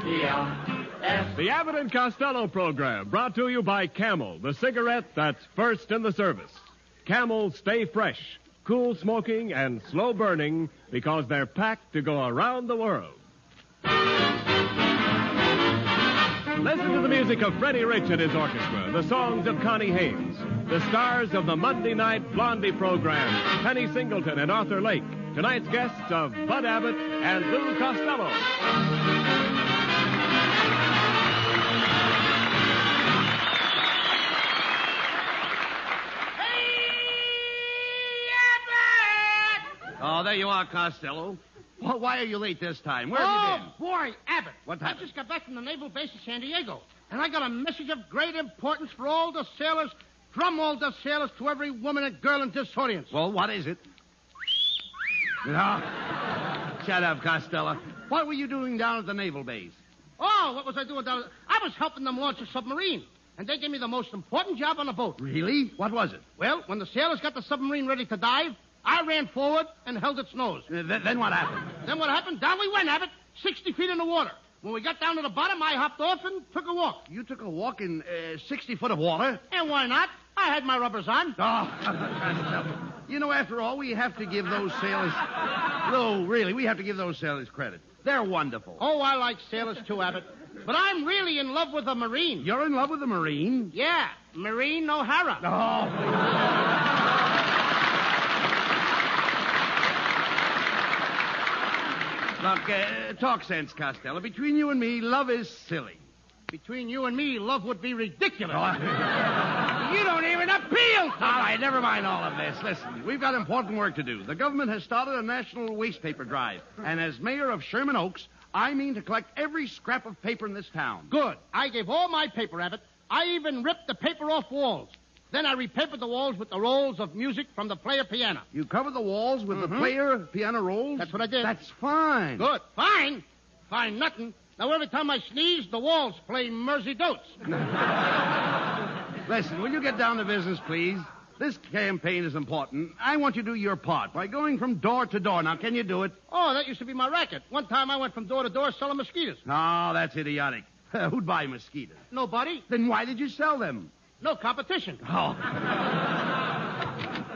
The Abbott and Costello program, brought to you by Camel, the cigarette that's first in the service. Camel stay fresh, cool smoking, and slow burning because they're packed to go around the world. Listen to the music of Freddie Rich and his orchestra, the songs of Connie Haynes, the stars of the Monday night Blondie program, Penny Singleton and Arthur Lake. Tonight's guests of Bud Abbott and Lou Costello. Oh, there you are, Costello. Well, why are you late this time? Where have you been? Oh, boy, Abbott. What happened? I just got back from the Naval Base of San Diego, and I got a message of great importance for all the sailors, from all the sailors to every woman and girl in this audience. Well, what is it? No. Shut up, Costello. What were you doing down at the Naval Base? Oh, what was I doing down there? I was helping them launch a submarine, and they gave me the most important job on the boat. Really? What was it? Well, when the sailors got the submarine ready to dive, I ran forward and held its nose. Then what happened? Then what happened? Down we went, Abbott, 60 feet in the water. When we got down to the bottom, I hopped off and took a walk. You took a walk in 60 foot of water? And why not? I had my rubbers on. Oh, you know, after all, we have to give those sailors... No, really, we have to give those sailors credit. They're wonderful. Oh, I like sailors too, Abbott. But I'm really in love with a Marine. You're in love with a Marine? Yeah, Marine O'Hara. Oh. Look, talk sense, Costello. Between you and me, love is silly. Between you and me, love would be ridiculous. Oh, you don't even appeal to me. All right, never mind all of this. Listen, we've got important work to do. The government has started a national waste paper drive. And as mayor of Sherman Oaks, I mean to collect every scrap of paper in this town. Good. I gave all my paper, Abbott. I even ripped the paper off walls. Then I repapered the walls with the rolls of music from the player piano. You covered the walls with the player piano rolls? That's what I did. That's fine. Good. Fine? Fine nothing. Now, every time I sneeze, the walls play Mersey Dotes. Listen, will you get down to business, please? This campaign is important. I want you to do your part by going from door to door. Now, can you do it? Oh, that used to be my racket. One time I went from door to door selling mosquitoes. No, that's idiotic. Who'd buy mosquitoes? Nobody. Then why did you sell them? No competition. Oh.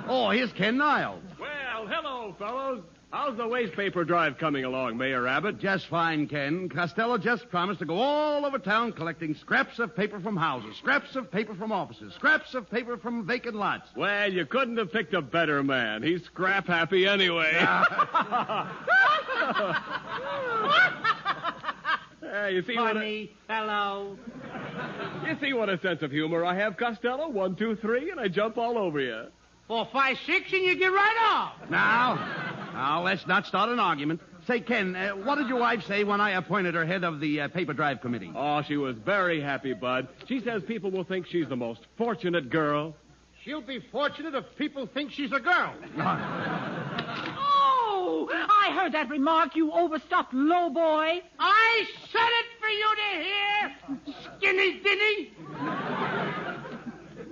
Oh, here's Ken Niles. Well, hello, fellows. How's the waste paper drive coming along, Mayor Abbott? Just fine, Ken. Costello just promised to go all over town collecting scraps of paper from houses, scraps of paper from offices, scraps of paper from vacant lots. Well, you couldn't have picked a better man. He's scrap happy anyway. You see Funny fellow. You see what a sense of humor I have, Costello? 1, 2, 3, and I jump all over you. 4, 5, 6, and you get right off. Now, let's not start an argument. Say, Ken, what did your wife say when I appointed her head of the paper drive committee? Oh, she was very happy, Bud. She says people will think she's the most fortunate girl. She'll be fortunate if people think she's a girl. Oh, I heard that remark, you overstuffed lowboy. I said it for you to hear, skinny dinny.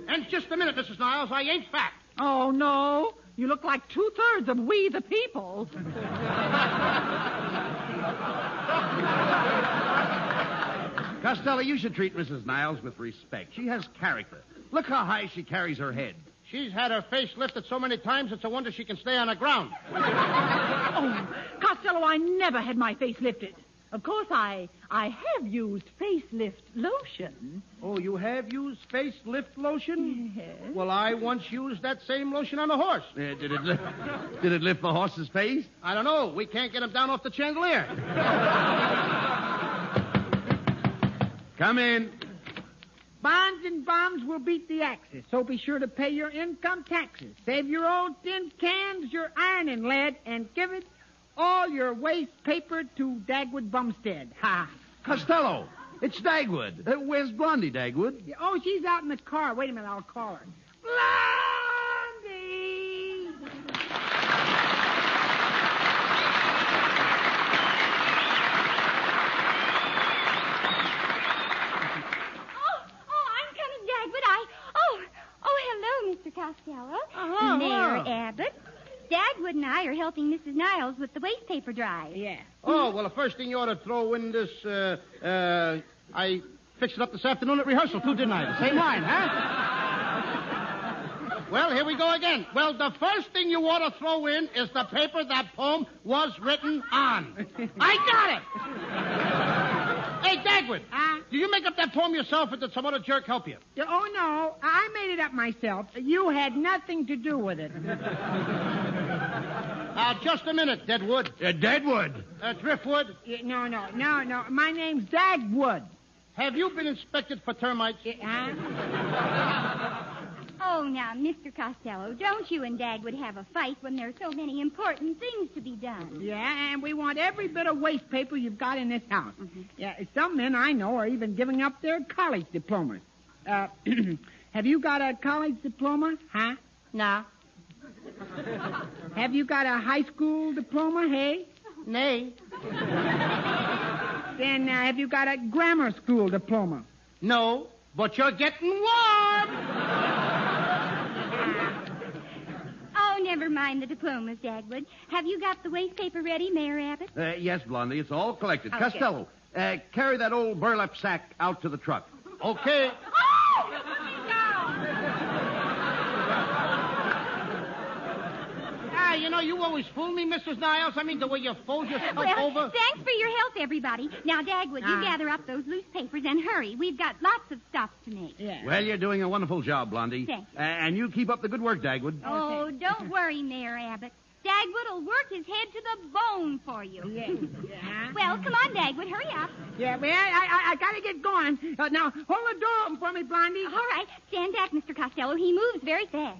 And just a minute, Mrs. Niles, I ain't fat. Oh, no. You look like 2/3 of we the people. Costello, you should treat Mrs. Niles with respect. She has character. Look how high she carries her head. She's had her face lifted so many times, it's a wonder she can stay on the ground. Oh, Costello, I never had my face lifted. Of course, I have used facelift lotion. Oh, you have used facelift lotion? Yes. Well, I once used that same lotion on a horse. Did it lift the horse's face? I don't know. We can't get him down off the chandelier. Come in. Bonds and bombs will beat the Axis, so be sure to pay your income taxes. Save your old tin cans, your iron and lead, and give it all your waste paper to Dagwood Bumstead. Ha! Costello, it's Dagwood. Where's Blondie, Dagwood? Oh, she's out in the car. Wait a minute, I'll call her. Blondie! I'm coming, Dagwood. Oh, hello, Mr. Costello. Uh-huh. Mayor Abbott. Dagwood Dagwood and I are helping Mrs. Niles with the waste paper drive. Yeah. Oh, well, the first thing you ought to throw in this, I fixed it up this afternoon at rehearsal, too, didn't I? The same line, huh? Well, here we go again. Well, the first thing you ought to throw in is the paper that poem was written on. I got it! Hey, Dagwood, do you make up that poem yourself or did some other jerk help you? Oh, no. I made it up myself. You had nothing to do with it. Just a minute, Deadwood. Deadwood? Driftwood. No. My name's Dagwood. Have you been inspected for termites? Oh, now, Mr. Costello, don't you and Dagwood have a fight when there are so many important things to be done? Yeah, and we want every bit of waste paper you've got in this house. Mm-hmm. Yeah, some men I know are even giving up their college diplomas. Have you got a college diploma? Huh? Nah. Have you got a high school diploma, hey? Nay. Then have you got a grammar school diploma? No, but you're getting warm. Oh, never mind the diplomas, Dagwood. Have you got the waste paper ready, Mayor Abbott? Yes, Blondie, it's all collected. Okay. Costello, carry that old burlap sack out to the truck. Okay. You know, you always fool me, Mrs. Niles. I mean, the way you fold yourself over. Thanks for your help, everybody. Now, Dagwood, you gather up those loose papers and hurry. We've got lots of stuff to make. Yeah. Well, you're doing a wonderful job, Blondie. Thanks. And you keep up the good work, Dagwood. Oh, don't worry, Mayor Abbott. Dagwood will work his head to the bone for you. Yeah. Well, come on, Dagwood, hurry up. Yeah, well, I gotta get going. Now, hold the door open for me, Blondie. All right, stand back, Mr. Costello. He moves very fast.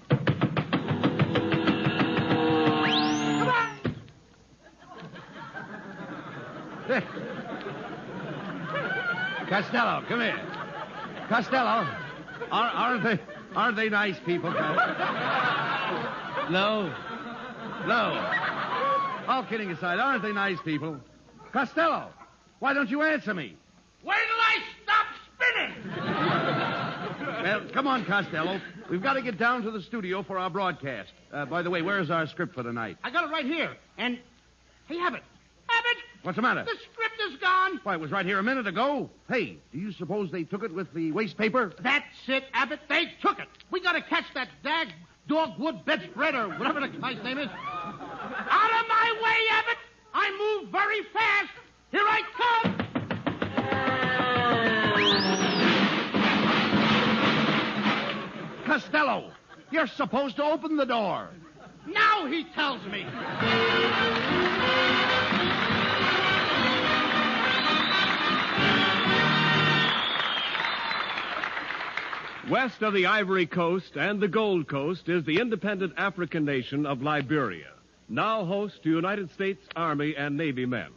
Come on. Costello, come here. Costello, aren't they nice people? No. All kidding aside, aren't they nice people? Costello, why don't you answer me? Where till I stop spinning? Well, come on, Costello. We've got to get down to the studio for our broadcast. By the way, where's our script for tonight? I got it right here. And, hey, Abbott. Abbott! What's the matter? The script is gone. Why, it was right here a minute ago. Hey, do you suppose they took it with the waste paper? That's it, Abbott. They took it. We got to catch that Dagwood bedspread or whatever the guy's name is. Out of my way, Abbott. I move very fast. Here I come. Costello, you're supposed to open the door. Now he tells me. West of the Ivory Coast and the Gold Coast is the independent African nation of Liberia, now host to United States Army and Navy men.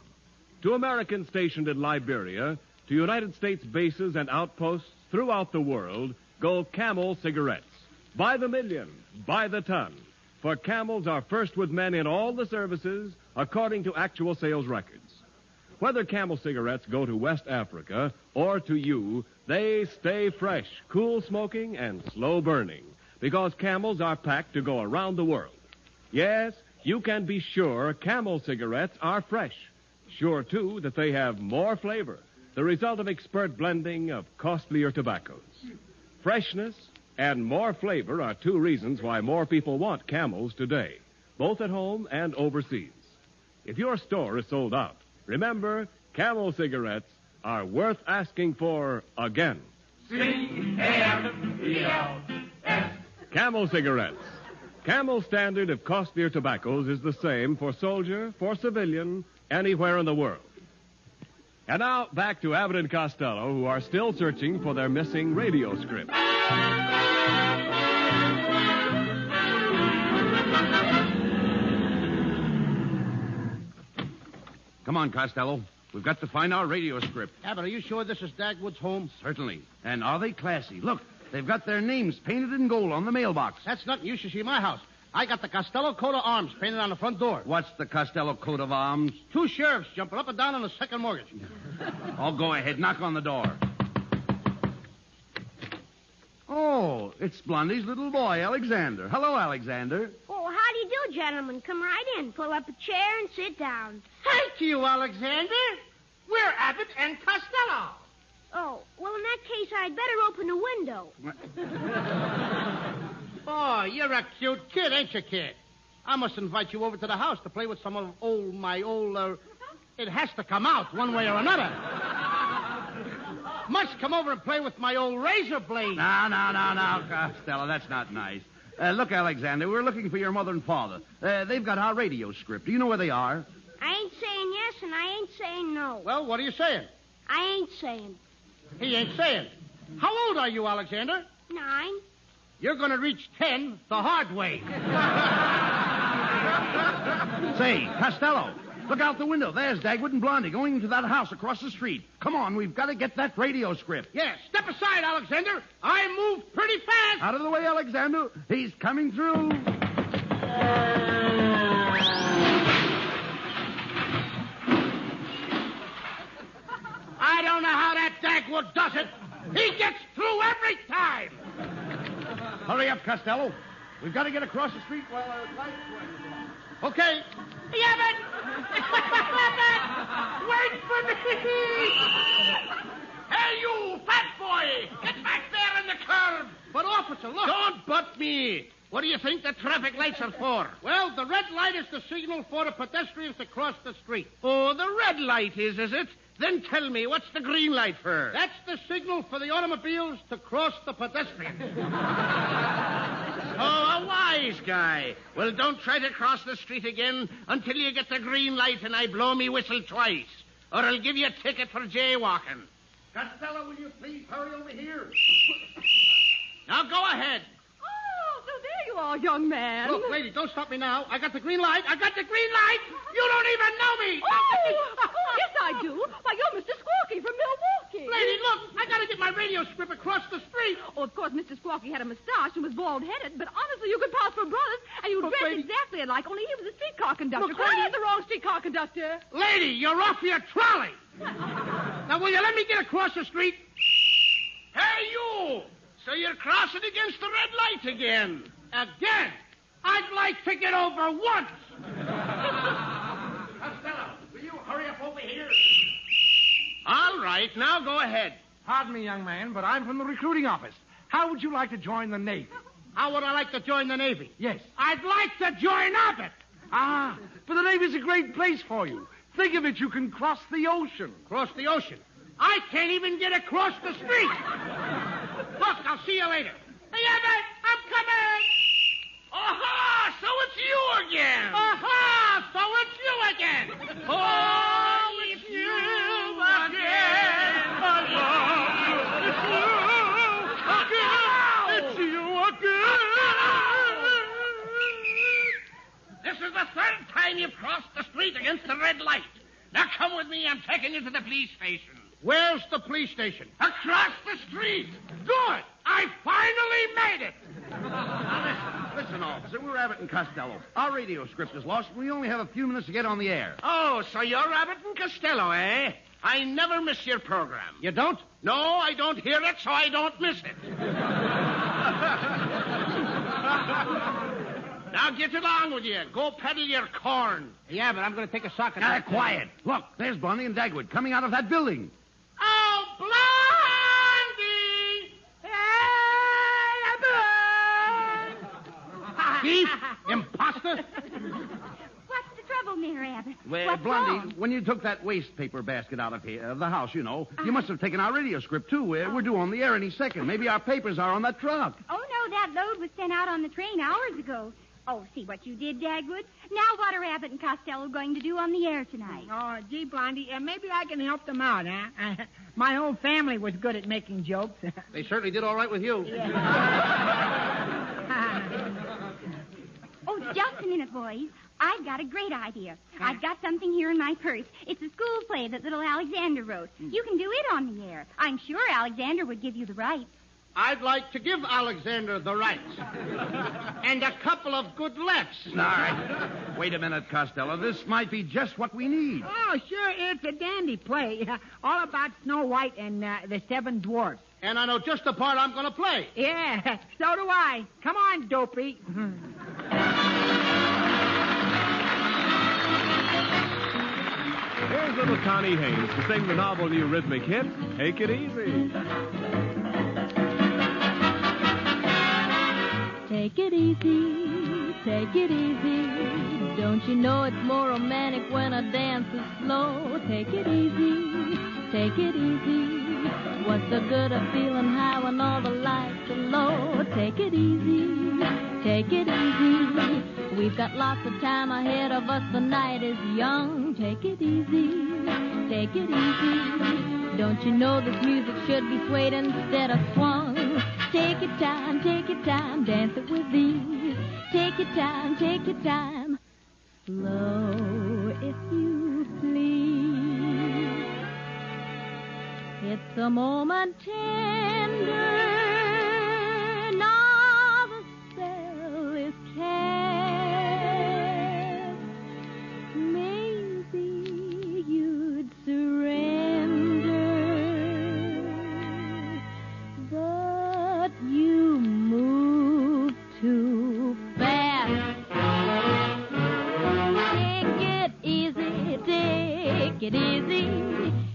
To Americans stationed in Liberia, to United States bases and outposts throughout the world, go Camel cigarettes. By the million, by the ton. For Camels are first with men in all the services, according to actual sales records. Whether Camel cigarettes go to West Africa or to you, they stay fresh, cool smoking, and slow burning, because Camels are packed to go around the world. Yes, you can be sure Camel cigarettes are fresh. Sure, too, that they have more flavor, the result of expert blending of costlier tobaccos. Freshness and more flavor are two reasons why more people want Camels today, both at home and overseas. If your store is sold out, remember, Camel cigarettes are worth asking for again. C-A-M-E-L-S. Camel cigarettes. Camel's standard of costlier tobaccos is the same for soldier, for civilian, anywhere in the world. And now, back to Abbott and Costello, who are still searching for their missing radio script. Come on, Costello. We've got to find our radio script. Abbott, are you sure this is Dagwood's home? Certainly. And are they classy? Look, they've got their names painted in gold on the mailbox. That's nothing. You should see my house. I got the Costello coat of arms painted on the front door. What's the Costello coat of arms? 2 sheriffs jumping up and down on the second mortgage. Oh, go ahead. Knock on the door. Oh, it's Blondie's little boy, Alexander. Hello, Alexander. Oh, how do you do, gentlemen? Come right in. Pull up a chair and sit down. Hi to you, Alexander. We're Abbott and Costello. Oh, well, in that case, I'd better open a window. Oh, you're a cute kid, ain't you, kid? I must invite you over to the house to play with some of my old... It has to come out one way or another. Must come over and play with my old razor blade. No, Costello, that's not nice. Look, Alexander, we're looking for your mother and father. They've got our radio script. Do you know where they are? I ain't saying yes and I ain't saying no. Well, what are you saying? I ain't saying. He ain't saying. How old are you, Alexander? 9. You're going to reach 10 the hard way. Say, Costello, look out the window. There's Dagwood and Blondie going into that house across the street. Come on, we've got to get that radio script. Yes, step aside, Alexander. I move pretty fast. Out of the way, Alexander. He's coming through. I don't know how that Dagwood does it. He gets through every time. Hurry up, Costello. We've got to get across the street while our lights went. Okay. Abbott! Wait for me! Hey, you fat boy! Get back there in the curb! But, officer, look. Don't butt me. What do you think the traffic lights are for? Well, the red light is the signal for the pedestrians to cross the street. Oh, the red light is it? Then tell me, what's the green light for? That's the signal for the automobiles to cross the pedestrians. Oh, a wise guy. Well, don't try to cross the street again until you get the green light and I blow me whistle twice, or I'll give you a ticket for jaywalking. Costello, will you please hurry over here? Now go ahead. Oh, so there you are, young man. Look, lady, don't stop me now. I got the green light. You don't even know me. Oh, yes, I do. Why, you're Mr. Squawky from Milwaukee. Lady, look, I got to get my radio script across the street. Oh, of course, Mr. Squawky had a mustache and was bald-headed, but honestly, you could pass for brothers, and you dressed lady. exactly alike, only he was a streetcar conductor. Look, I lady. had the wrong streetcar conductor. Lady, you're off your trolley. Now, will you let me get across the street? Hey, you! So you're crossing against the red light again. Again? I'd like to get over once. Costello, will you hurry up over here? All right, now go ahead. Pardon me, young man, but I'm from the recruiting office. How would you like to join the Navy? How would I like to join the Navy? Yes. I'd like to join Abbott. Ah, but the Navy's a great place for you. Think of it, you can cross the ocean. Cross the ocean. I can't even get across the street. Look, I'll see you later. Hey, Abbott, I'm coming. Aha! So it's you again. Aha! So it's you again. Oh, it's you again. I love you. It's you again. This is the third time you've crossed the street against the red light. Now come with me. I'm taking you to the police station. Where's the police station? Across the street. Good. I finally made it. Now, listen, officer. We're Abbott and Costello. Our radio script is lost, and we only have a few minutes to get on the air. Oh, so you're Abbott and Costello, eh? I never miss your program. You don't? No, I don't hear it, so I don't miss it. Now get along with you. Go peddle your corn. Hey, Abbott, I'm going to take a sock at Quiet. Look, there's Blondie and Dagwood coming out of that building. Oh, Blondie! Thief! Imposter! What's the trouble, Mayor Abbott? Well, What's Blondie, wrong? when you took that waste paper basket out of here, the house, you know, you must have taken our radio script, too. We're due on the air any second. Maybe our papers are on that truck. Oh, no, that load was sent out on the train hours ago. Oh, see what you did, Dagwood. Now what are Abbott and Costello going to do on the air tonight? Oh, gee, Blondie, maybe I can help them out, huh? My whole family was good at making jokes. They certainly did all right with you. Oh, just a minute, boys. I've got a great idea. I've got something here in my purse. It's a school play that little Alexander wrote. You can do it on the air. I'm sure Alexander would give you the rights. I'd like to give Alexander the rights. And a couple of good lefts. All right. Wait a minute, Costello. This might be just what we need. Oh, sure, it's a dandy play. All about Snow White and the Seven Dwarfs. And I know just the part I'm going to play. Yeah, so do I. Come on, Dopey. Here's little Connie Haynes to sing the novel new rhythmic hit, Take It Easy. Take it easy, take it easy. Don't you know it's more romantic when a dance is slow? Take it easy, take it easy. What's the good of feeling high when all the lights are low? Take it easy, take it easy. We've got lots of time ahead of us, the night is young. Take it easy, take it easy. Don't you know this music should be swayed instead of swung? Take your time, dance it with ease. Take your time, slow if you please. It's a moment tender, now the spell is cast. Maybe you'd surrender, but you move too fast. Take it easy.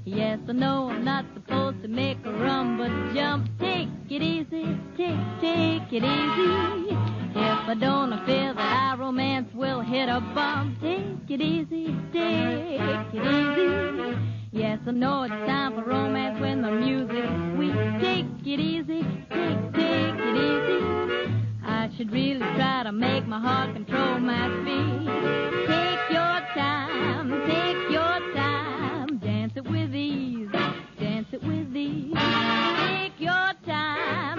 Yes, I know I'm not supposed to make a run, but jump. Take it easy, take it easy. If I don't, I fear that our romance will hit a bump. Take it easy, take it easy. Yes, I know it's time for romance when the music's sweet. Take it easy, take it easy. I should really try to make my heart control my speed. Take your time, dance it with ease, dance it with ease. Take your time,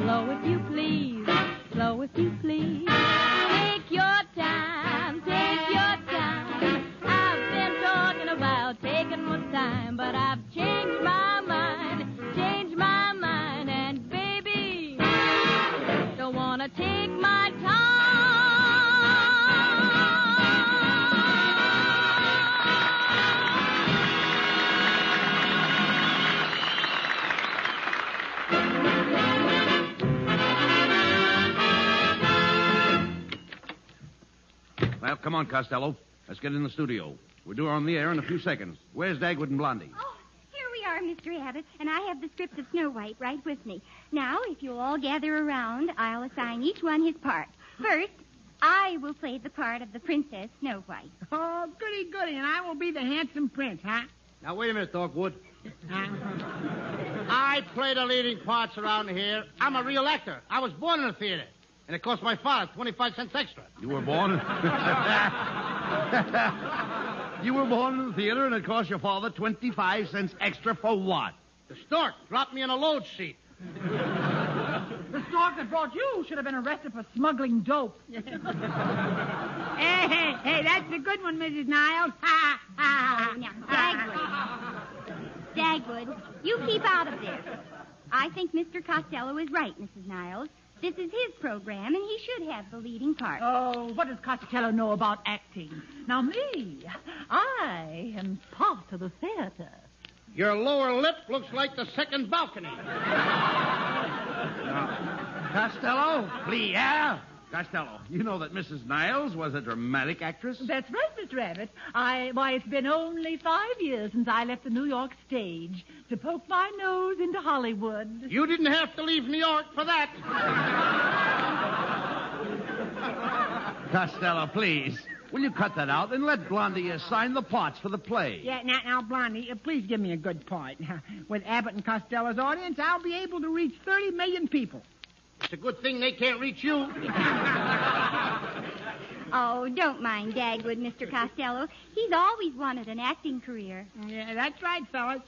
slow if you please, slow if you please. Take your time, I've been talking about taking my time, but I've changed my mind, and baby, don't wanna take my time. Well, come on, Costello. Let's get in the studio. We're due on the air in a few seconds. Where's Dagwood and Blondie? Oh, here we are, Mr. Abbott, and I have the script of Snow White right with me. Now, if you'll all gather around, I'll assign each one his part. First, I will play the part of the Princess Snow White. Oh, goody, and I will be the handsome prince, huh? Now, wait a minute, Dagwood. I play the leading parts around here. I'm a real actor. I was born in the theater. And it cost my father 25 cents extra. You were born? You were born in the theater and it cost your father 25 cents extra for what? The stork dropped me in a load seat. The stork that brought you should have been arrested for smuggling dope. Hey, that's a good one, Mrs. Niles. Ha, ha. Oh, now, Dagwood, you keep out of this. I think Mr. Costello is right, Mrs. Niles. This is his program, and he should have the leading part. Oh, what does Costello know about acting? Now, me, I am part of the theater. Your lower lip looks like the second balcony. Costello, please. Yeah? Costello, you know that Mrs. Niles was a dramatic actress? That's right, Mr. Abbott. Why, it's been only 5 years since I left the New York stage to poke my nose into Hollywood. You didn't have to leave New York for that. Costello, please. Will you cut that out and let Blondie assign the parts for the play? Yeah, now, Blondie, please give me a good part. With Abbott and Costello's audience, I'll be able to reach 30 million people. It's a good thing they can't reach you. Oh, don't mind Dagwood, Mr. Costello. He's always wanted an acting career. Yeah, that's right, fellas.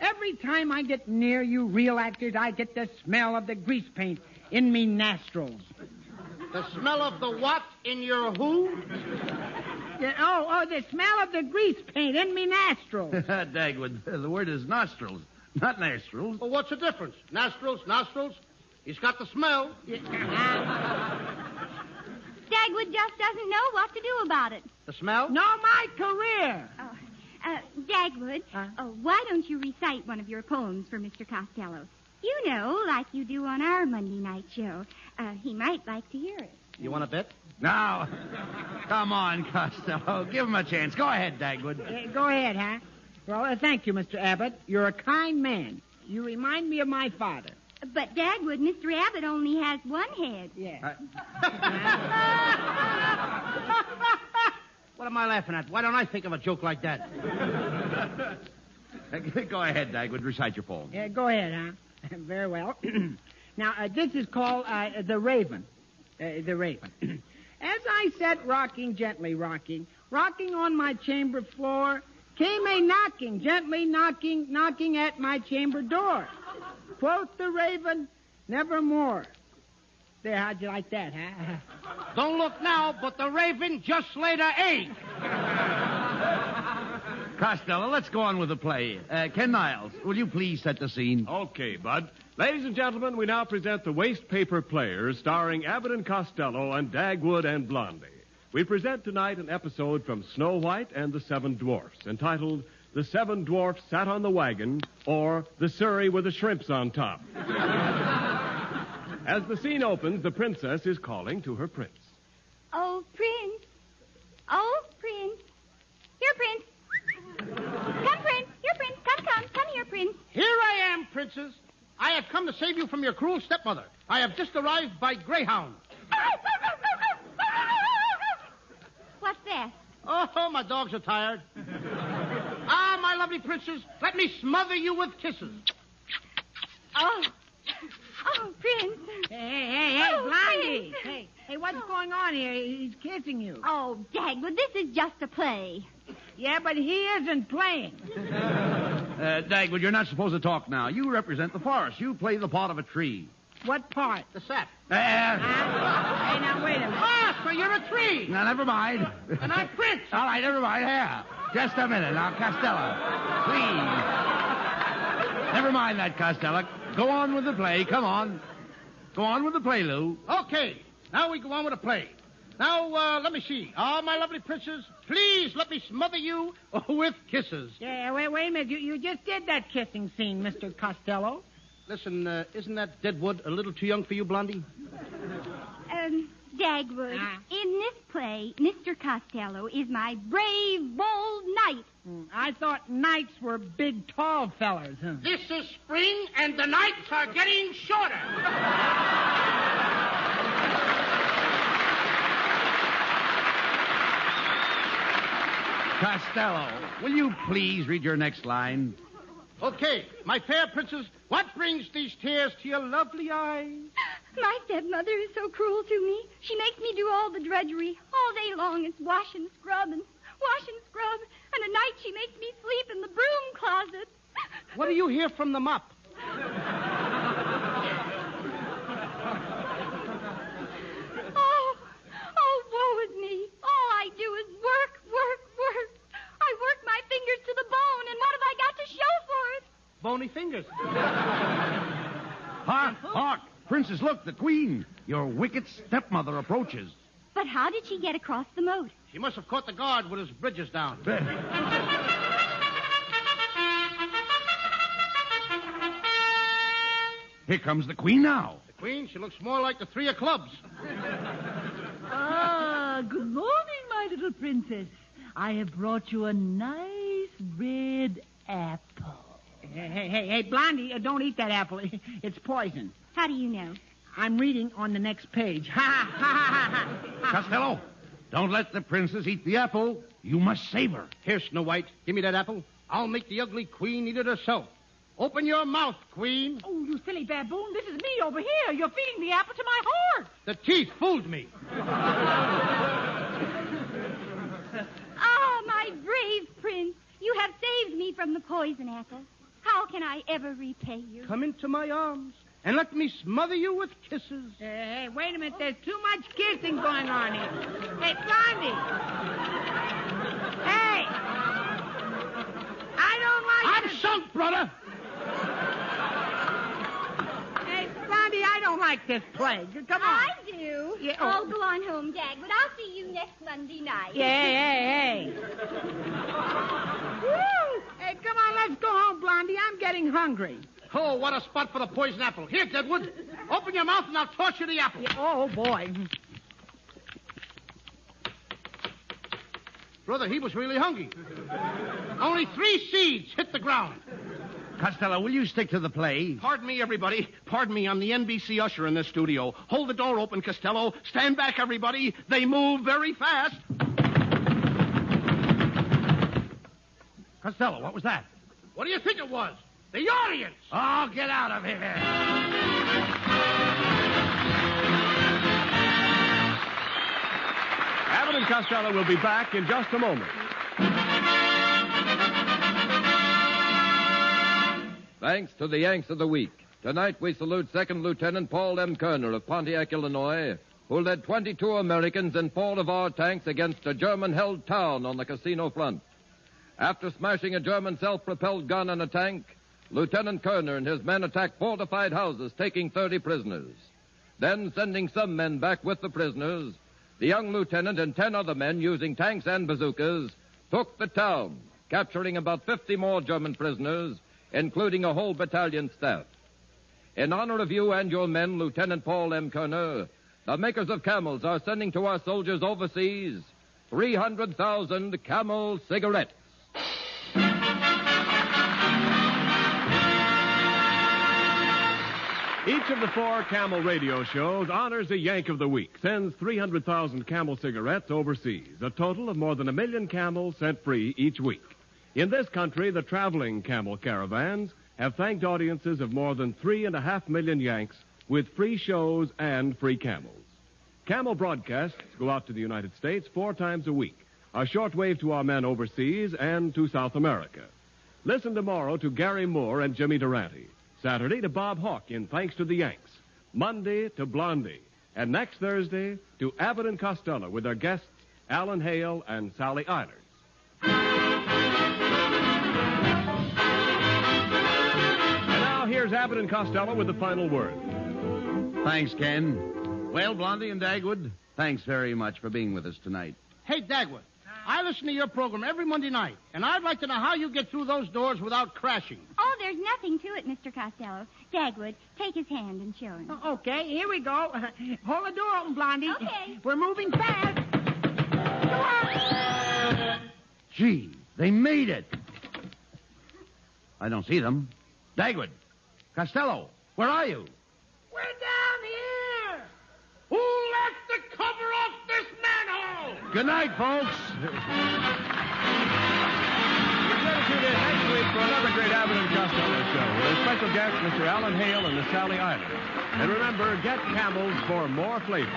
Every time I get near you real actors, I get the smell of the grease paint in me nostrils. The smell of the what in your who? Yeah, the smell of the grease paint in me nostrils. Dagwood, the word is nostrils, not nostrils. Well, what's the difference? Nostrils? He's got the smell. Dagwood just doesn't know what to do about it. The smell? No, my career. Dagwood, why don't you recite one of your poems for Mr. Costello? You know, like you do on our Monday night show. He might like to hear it. You want to bet? Now, come on, Costello. Give him a chance. Go ahead, Dagwood. Go ahead, huh? Well, thank you, Mr. Abbott. You're a kind man. You remind me of my father. But, Dagwood, Mr. Abbott only has one head. Yeah. What am I laughing at? Why don't I think of a joke like that? Go ahead, Dagwood. Recite your poem. Yeah, go ahead, huh? Very well. Now, this is called The Raven. The Raven. As I sat rocking, gently rocking on my chamber floor, came a knocking, gently knocking at my chamber door. Quoth the raven, nevermore. There, how'd you like that, huh? Don't look now, but the raven just laid an egg. Costello, let's go on with the play. Ken Niles, will you please set the scene? Okay, Bud. Ladies and gentlemen, we now present the Waste Paper Players, starring Abbott and Costello and Dagwood and Blondie. We present tonight an episode from Snow White and the Seven Dwarfs, entitled The Seven Dwarfs Sat on the Wagon, or The Surrey with the Shrimps on Top. As the scene opens, the princess is calling to her prince. Oh, Prince. Oh, Prince. Here, Prince. Come, Prince. Here, Prince. Come here, Prince. Here I am, princess. I have come to save you from your cruel stepmother. I have just arrived by Greyhound. What's that? Oh, my dogs are tired. Ah, my lovely princess, let me smother you with kisses. Oh, Prince. Hey, Oh, Blondie. Prince. Hey, what's going on here? He's kissing you. Oh, Dagwood, this is just a play. Yeah, but he isn't playing. Dagwood, you're not supposed to talk now. You represent the forest. You play the part of a tree. What part? The sap. Hey, now, wait a minute. Ah, so you're a tree. Now, never mind. And I'm Prince. All right, never mind. Here. Just a minute. Now, Costello, please. Never mind that, Costello. Go on with the play. Come on. Go on with the play, Lou. Okay, now we go on with the play. Now, let me see. Ah, my lovely princess, please let me smother you with kisses. Yeah, wait a minute. You just did that kissing scene, Mr. Costello. Listen, isn't that deadwood a little too young for you, Blondie? Dagwood, in this play, Mr. Costello is my brave, bold knight. I thought knights were big, tall fellers. Huh? This is spring, and the nights are getting shorter. Costello, will you please read your next line? Okay, my fair princess, what brings these tears to your lovely eyes? My stepmother is so cruel to me. She makes me do all the drudgery. All day long it's wash and scrub. And at night she makes me sleep in the broom closet. What do you hear from the mop? Oh, woe is me. All I do is work. I work my fingers to the bone, and what have I got to show for it? Bony fingers. Hark! Princess, look, the queen. Your wicked stepmother approaches. But how did she get across the moat? She must have caught the guard with his bridges down. Here comes the queen now. The queen, she looks more like the three of clubs. Good morning, my little princess. I have brought you a nice red apple. Hey, Blondie, don't eat that apple. It's poison. How do you know? I'm reading on the next page. Costello, don't let the princess eat the apple. You must save her. Here, Snow White, give me that apple. I'll make the ugly queen eat it herself. Open your mouth, queen. Oh, you silly baboon. This is me over here. You're feeding the apple to my horse. The teeth fooled me. Ah, my brave prince. You have saved me from the poison apple. How can I ever repay you? Come into my arms and let me smother you with kisses. Hey, wait a minute. There's too much kissing going on here. Hey, Blondie. Hey. I don't like I'm sunk, brother. Hey, Blondie, I don't like this play. Come on. I do. Yeah, I'll go on home, Dagwood. I'll see you next Monday night. Hey. Woo! Hey, come on, let's go home, Blondie. I'm getting hungry. Oh, what a spot for the poison apple. Here, Deadwood. Open your mouth and I'll toss you the apple. Yeah, oh, boy. Brother, he was really hungry. Only 3 seeds hit the ground. Costello, will you stick to the play? Pardon me, everybody. Pardon me, I'm the NBC usher in this studio. Hold the door open, Costello. Stand back, everybody. They move very fast. Costello, what was that? What do you think it was? The audience! Oh, get out of here. Abbott and Costello will be back in just a moment. Thanks to the Yanks of the Week. Tonight we salute Second Lieutenant Paul M. Kerner of Pontiac, Illinois, who led 22 Americans in 4 of our tanks against a German-held town on the casino front. After smashing a German self-propelled gun and a tank, Lieutenant Kerner and his men attacked fortified houses, taking 30 prisoners. Then, sending some men back with the prisoners, the young lieutenant and 10 other men, using tanks and bazookas, took the town, capturing about 50 more German prisoners, including a whole battalion staff. In honor of you and your men, Lieutenant Paul M. Kerner, the makers of Camels are sending to our soldiers overseas 300,000 Camel cigarettes. Each of the 4 Camel radio shows honors a Yank of the Week, sends 300,000 Camel cigarettes overseas, a total of more than 1 million Camels sent free each week. In this country, the traveling Camel caravans have thanked audiences of more than 3.5 million Yanks with free shows and free Camels. Camel broadcasts go out to the United States 4 times a week, a shortwave to our men overseas and to South America. Listen tomorrow to Gary Moore and Jimmy Durante. Saturday to Bob Hawke in Thanks to the Yanks. Monday to Blondie. And next Thursday to Abbott and Costello with their guests Alan Hale and Sally Eilers. And now here's Abbott and Costello with the final word. Thanks, Ken. Well, Blondie and Dagwood, thanks very much for being with us tonight. Hey, Dagwood, I listen to your program every Monday night, and I'd like to know how you get through those doors without crashing. Oh, there's nothing to it, Mr. Costello. Dagwood, take his hand and show him. Okay, here we go. Hold the door open, Blondie. Okay. We're moving fast. Go on. Gee, they made it. I don't see them. Dagwood, Costello, where are you? We're down here! Who left the cover off this manhole? Good night, folks. Tune in next week for another great Abbott and Costello show with our special guests, Mr. Alan Hale and the Sally Eilers. And remember, get Camels for more flavor.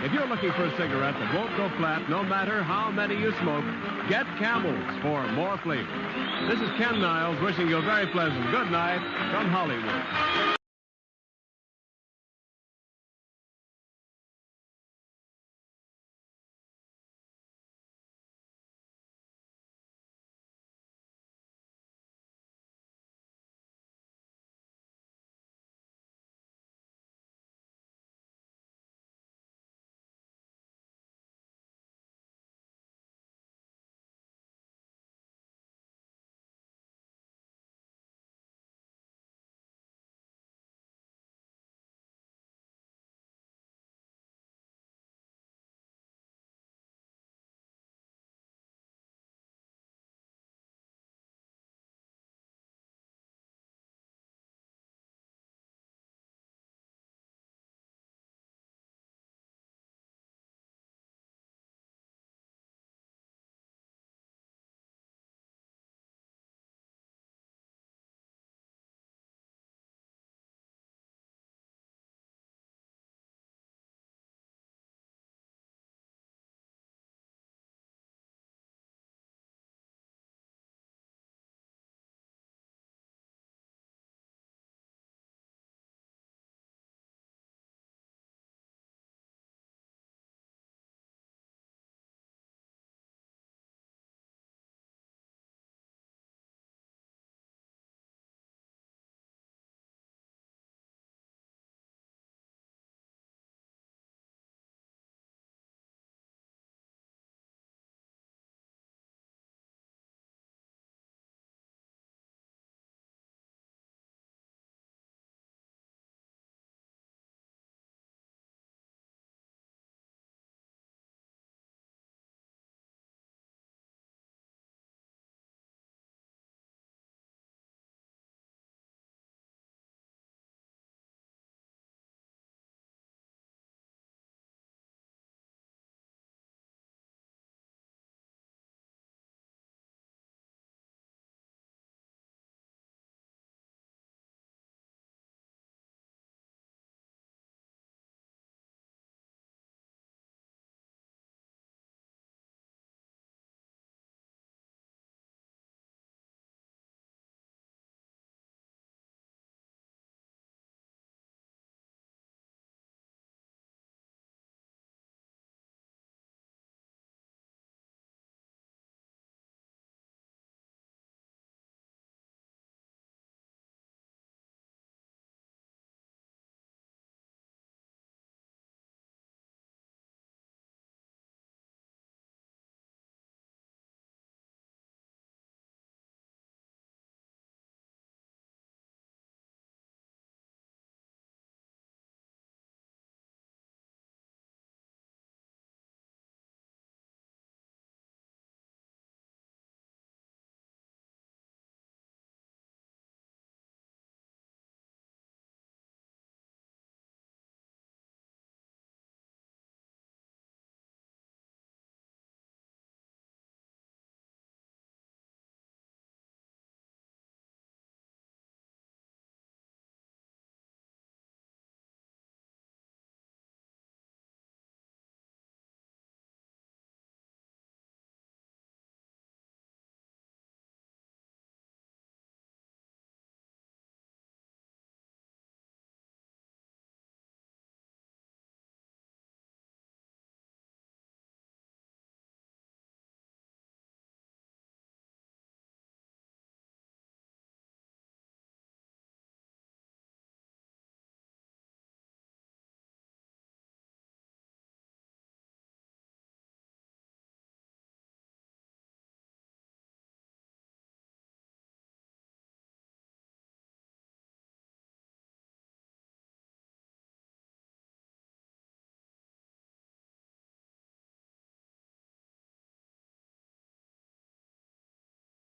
If you're looking for a cigarette that won't go flat no matter how many you smoke, get Camels for more flavor. This is Ken Niles wishing you a very pleasant good night from Hollywood.